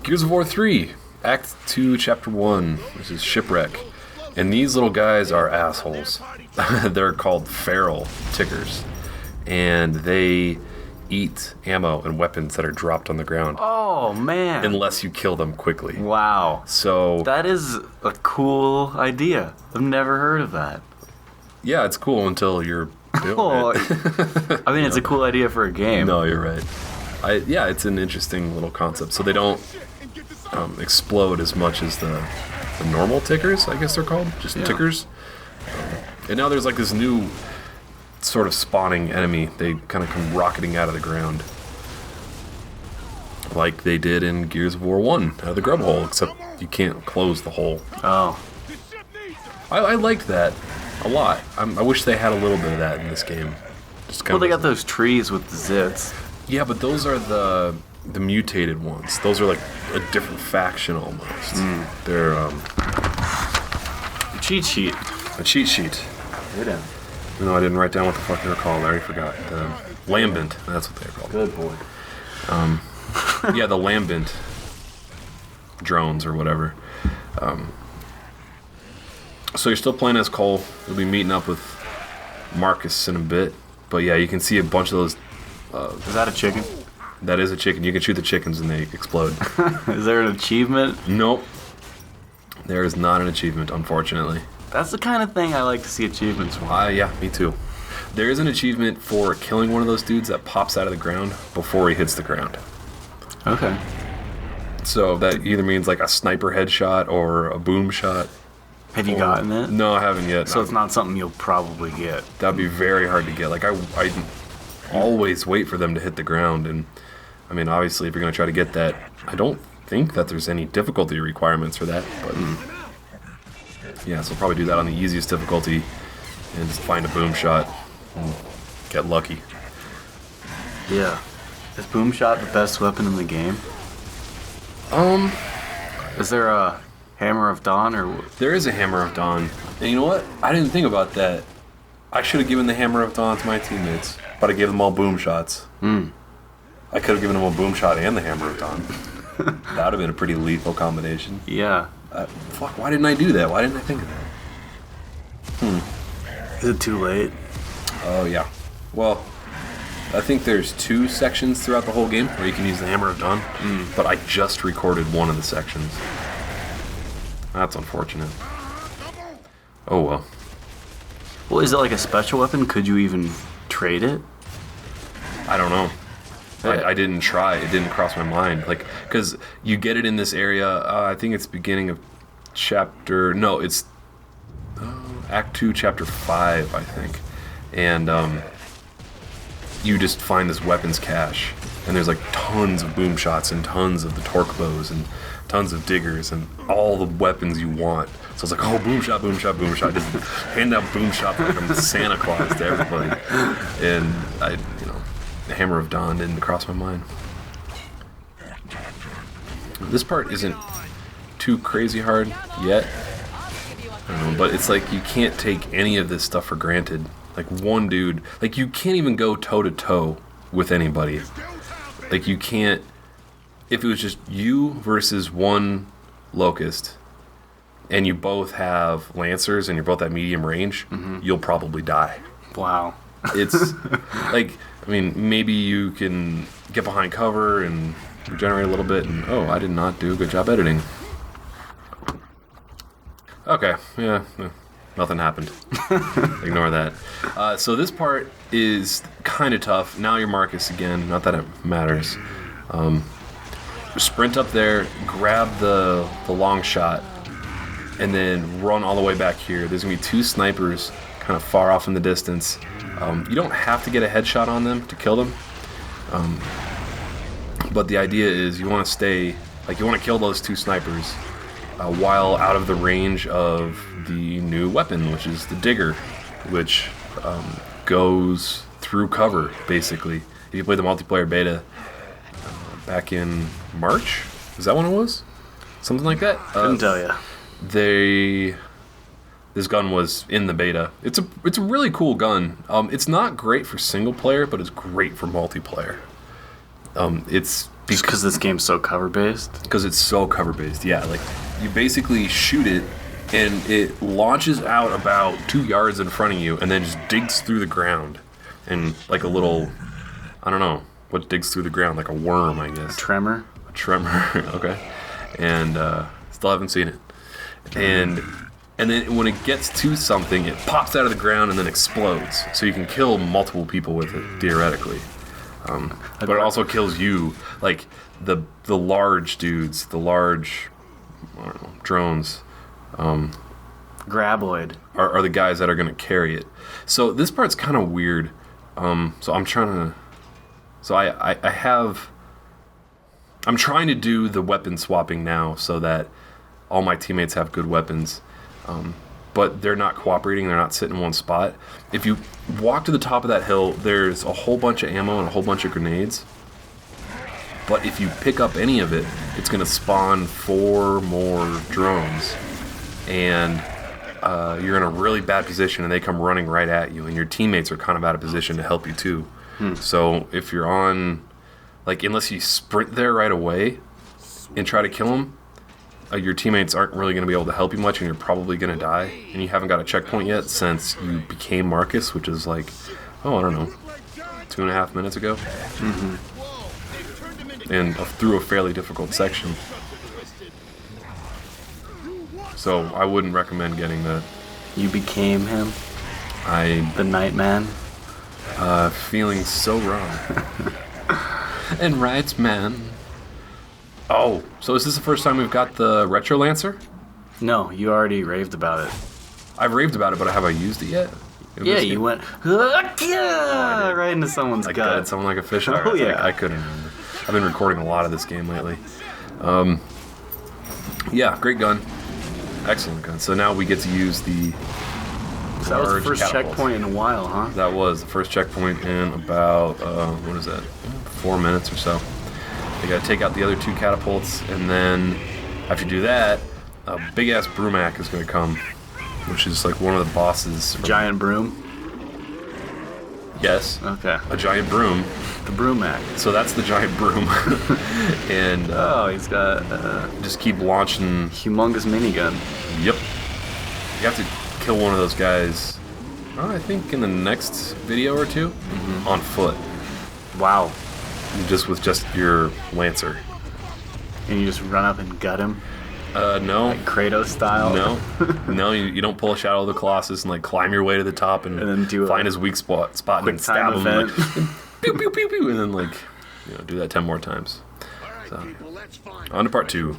Gears of War 3, Act 2, Chapter 1. This is Shipwreck. And these little guys are assholes. They're called feral tickers. And they eat ammo and weapons that are dropped on the ground. Oh, man. Unless you kill them quickly. Wow. So that is a cool idea. I've never heard of that. Yeah, it's cool until you're doing it. I mean, it's a cool idea for a game. No, you're right. Yeah, it's an interesting little concept. So they don't explode as much as the normal tickers, I guess they're called. Just tickers. And now there's like this new sort of spawning enemy. They kind of come rocketing out of the ground. Like they did in Gears of War 1, out of the grub hole, except you can't close the hole. Oh. I liked that a lot. I wish they had a little bit of that in this game. Just Well, they got those trees with the zits. Yeah, but those are the mutated ones. Those are like a different faction almost. They're A cheat sheet. a cheat sheet. Good down. Even though I didn't write down what the fuck they were called. I already forgot. Lambent. That's what they're called. Good boy. Yeah, the Lambent drones or whatever. So you're still playing as Cole. You'll be meeting up with Marcus in a bit. But yeah, you can see a bunch of those. Is that a chicken? That is a chicken. You can shoot the chickens and they explode. Is there an achievement? Nope. There is not an achievement, unfortunately. That's the kind of thing I like to see achievements for. Yeah, me too. There is an achievement for killing one of those dudes that pops out of the ground before he hits the ground. Okay. So that either means like a sniper headshot or a boom shot. Have you gotten it? No, I haven't yet. So it's not something you'll probably get. That'd be very hard to get. Like I always wait for them to hit the ground, and I mean, obviously, if you're gonna try to get that, I don't think that there's any difficulty requirements for that. But yeah, so I'll probably do that on the easiest difficulty and just find a boom shot and get lucky. Yeah. Is boom shot the best weapon in the game? Is there a Hammer of Dawn or? There is a Hammer of Dawn, and you know what? I didn't think about that. I should have given the Hammer of Dawn to my teammates, but I gave them all boom shots. I could have given them a boom shot and the Hammer of Dawn. That would have been a pretty lethal combination. Yeah. Fuck, why didn't I do that? Why didn't I think of that? Is it too late? Oh, yeah. Well, I think there's 2 sections throughout the whole game where you can use the Hammer of Dawn, but I just recorded one of the sections. That's unfortunate. Oh, well. Well, is it like a special weapon? Could you even trade it? I don't know. I didn't try. It didn't cross my mind. Like, because you get it in this area. I think it's beginning of chapter. No, it's Act 2, Chapter 5, I think. And you just find this weapons cache, and there's like tons of boom shots and tons of the torque bows and tons of diggers and all the weapons you want. So it's like, oh, boom shot, boom shot, boom shot. Just hand out boom shot like I'm Santa Claus to everybody. And the Hammer of Dawn didn't cross my mind. This part isn't too crazy hard yet. I don't know, but it's like you can't take any of this stuff for granted. Like one dude, like you can't even go toe to toe with anybody. Like you can't, if it was just you versus one Locust, and you both have Lancers and you're both at medium range, you'll probably die. Wow. It's like, I mean, maybe you can get behind cover and regenerate a little bit, and I did not do a good job editing. Okay, yeah, nothing happened. Ignore that. So this part is kind of tough. Now you're Marcus again, not that it matters. Sprint up there, grab the long shot, and then run all the way back here. There's going to be 2 snipers kind of far off in the distance. You don't have to get a headshot on them to kill them. But the idea is you want to stay, like you want to kill those 2 snipers while out of the range of the new weapon, which is the digger, which goes through cover, basically. If you played the multiplayer beta back in March, is that when it was? Something like that? Couldn't tell you. This gun was in the beta. It's a really cool gun. It's not great for single player, but it's great for multiplayer. It's because this game's so cover based. Because it's so cover based. Yeah, like you basically shoot it, and it launches out about 2 yards in front of you, and then just digs through the ground, and like a little, I don't know what digs through the ground, like a worm, I guess. Tremor. A tremor. Okay. And still haven't seen it. And then when it gets to something, it pops out of the ground and then explodes. So you can kill multiple people with it, theoretically. But it also kills you, like the large dudes, the large, I don't know, drones. Graboid are the guys that are going to carry it. So this part's kind of weird. So I'm trying to. So I'm trying to do the weapon swapping now so that all my teammates have good weapons. But they're not cooperating. They're not sitting in one spot. If you walk to the top of that hill, there's a whole bunch of ammo and a whole bunch of grenades. But if you pick up any of it, it's going to spawn 4 more drones. And you're in a really bad position, and they come running right at you. And your teammates are kind of out of position to help you, too. So if you're on... Like, unless you sprint there right away and try to kill them, your teammates aren't really going to be able to help you much, and you're probably going to die. And you haven't got a checkpoint yet since you became Marcus, which is like, I don't know, 2.5 minutes ago. And through a fairly difficult section. So I wouldn't recommend getting that. You became him? The Nightman? Feeling so wrong. And right, man. Oh, so is this the first time we've got the Retro Lancer? No, you already raved about it. I've raved about it, but have I used it yet? Yeah, you went right into someone's like gut. That someone like a fish. Oh, yeah. I couldn't remember. I've been recording a lot of this game lately. Yeah, great gun. Excellent gun. So now we get to use the So that was the first catapult. Checkpoint in a while, huh? That was the first checkpoint in about, what is that, 4 minutes or so. You gotta take out the other 2 catapults, and then after you do that, a big-ass Brumac is gonna come, which is like one of the bosses. Giant broom? Yes. Okay. A giant broom. The Brumac. So that's the giant broom. And he's got just keep launching. humongous minigun. Yep. You have to kill one of those guys, I think in the next video or 2, on foot. Wow. Just with just your Lancer. And you just run up and gut him? No. Like Kratos style? No, you don't pull a Shadow of the Colossus and like climb your way to the top and then do find his weak spot and then stab him. Like, pew, pew, pew, pew, and then like, do that 10 more times. So, on to part 2.